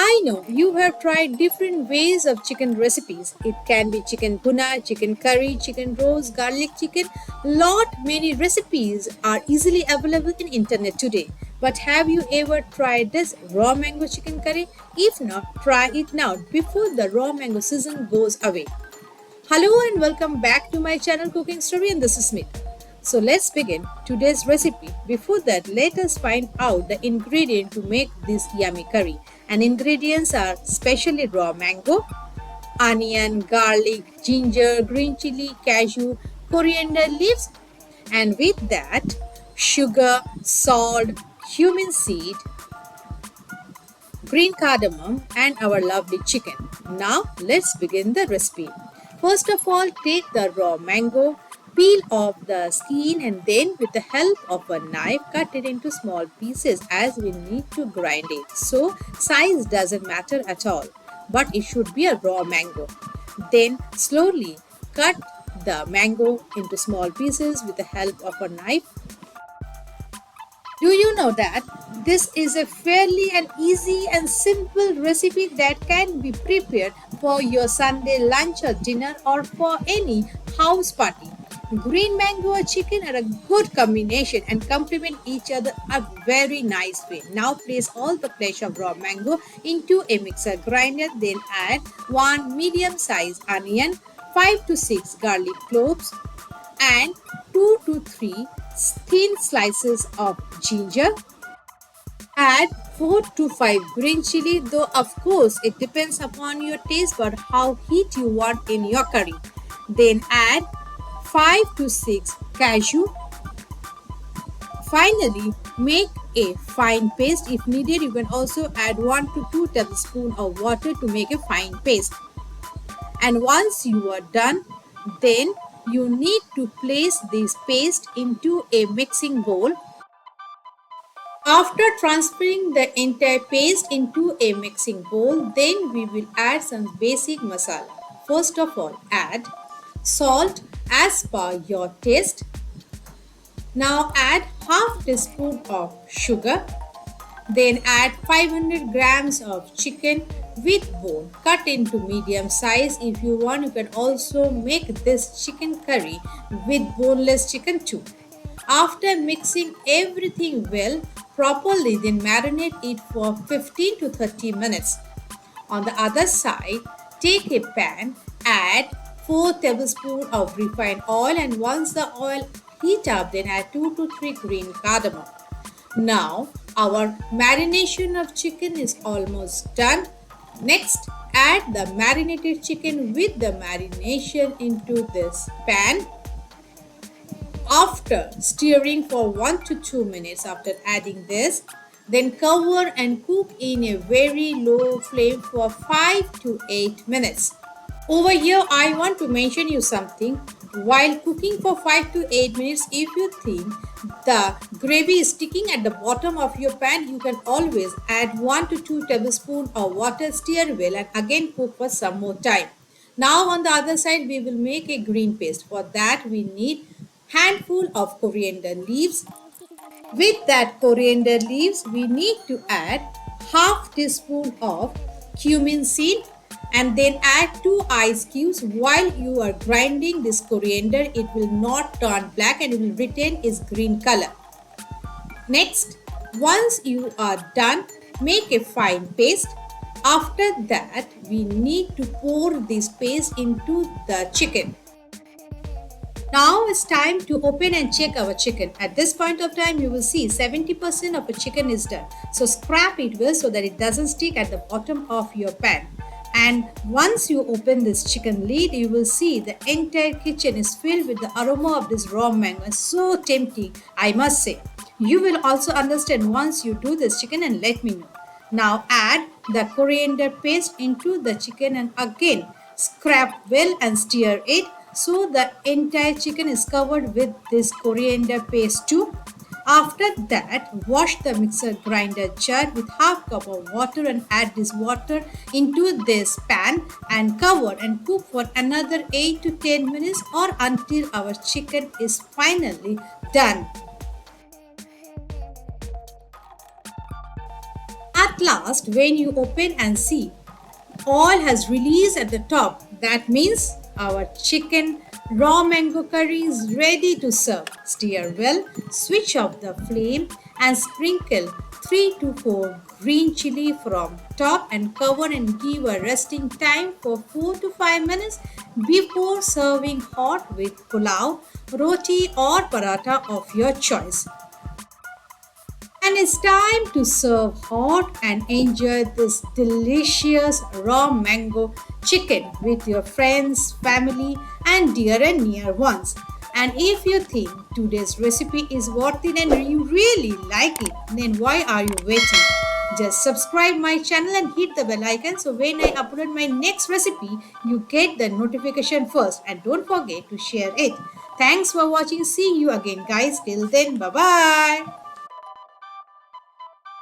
I know you have tried different ways of chicken recipes. It can be chicken bhuna, chicken curry, chicken roast, garlic chicken. Lot many recipes are easily available in internet today. But have you ever tried this raw mango chicken curry? If not, try it now before the raw mango season goes away. Hello and welcome back to my channel Cooking Story, and this is Smith. So let's begin today's recipe. Before that, let us find out the ingredient to make this yummy curry. And ingredients are specially raw mango, onion, garlic, ginger, green chili, cashew, coriander leaves, and with that, sugar, salt, cumin seed, green cardamom, and our lovely chicken. Now let's begin the recipe. First of all, take the raw mango, peel off the skin, and then with the help of a knife cut it into small pieces as we need to grind it. So size doesn't matter at all, but it should be a raw mango. Then slowly cut the mango into small pieces with the help of a knife. Do you know that this is a fairly and easy and simple recipe that can be prepared for your Sunday lunch or dinner or for any house party? Green mango or chicken are a good combination and complement each other a very nice way. Now place all the flesh of raw mango into a mixer grinder, then add 1 medium sized onion, 5 to 6 garlic cloves, and 2 to 3 thin slices of ginger. Add 4 to 5 green chili, though of course it depends upon your taste but how heat you want in your curry. Then add 5 to 6 cashew. Finally, make a fine paste. If needed, you can also add 1 to 2 tablespoons of water to make a fine paste. And once you are done, then you need to place this paste into a mixing bowl. After transferring the entire paste into a mixing bowl, then we will add some basic masala. First of all, add salt as per your taste. Now add half teaspoon of sugar. Then add 500 grams of chicken with bone cut into medium size. If you want, you can also make this chicken curry with boneless chicken too. After mixing everything well properly, then marinate it for 15 to 30 minutes. On the other side, take a pan, add 4 tablespoons of refined oil, and once the oil heat up, then add 2 to 3 green cardamom. Now our marination of chicken is almost done. Next, add the marinated chicken with the marination into this pan. After stirring for 1 to 2 minutes after adding this, then cover and cook in a very low flame for 5 to 8 minutes. Over here, I want to mention you something. While cooking for 5 to 8 minutes, if you think the gravy is sticking at the bottom of your pan, you can always add 1 to 2 tablespoons of water, stir well, and again cook for some more time. Now on the other side, we will make a green paste. For that, we need handful of coriander leaves. With that coriander leaves, we need to add half teaspoon of cumin seed, and then add 2 ice cubes. While you are grinding this coriander, it will not turn black and it will retain its green color. Next, once you are done, make a fine paste. After that, we need to pour this paste into the chicken. Now it's time to open and check our chicken. At this point of time, you will see 70% of the chicken is done. So scrap it well so that it doesn't stick at the bottom of your pan. And once you open this chicken lid, you will see the entire kitchen is filled with the aroma of this raw mango. It's so tempting, I must say. You will also understand once you do this chicken and let me know. Now add the coriander paste into the chicken and again scrap well and stir it so the entire chicken is covered with this coriander paste too. After that, wash the mixer grinder jar with half cup of water and add this water into this pan and cover and cook for another 8 to 10 minutes or until our chicken is finally done. At At last, when you open and see, oil has released at the top. That means our chicken raw mango curry is ready to serve. Stir well, switch off the flame and sprinkle 3 to 4 green chili from top and cover and give a resting time for 4 to 5 minutes before serving hot with pulao, roti or paratha of your choice. And it's time to serve hot and enjoy this delicious raw mango chicken with your friends, family, and dear and near ones. And if you think today's recipe is worth it and you really like it, then why are you waiting? Just subscribe my channel and hit the bell icon so when I upload my next recipe, you get the notification first. And don't forget to share it. Thanks for watching. See you again, guys. Till then, bye bye.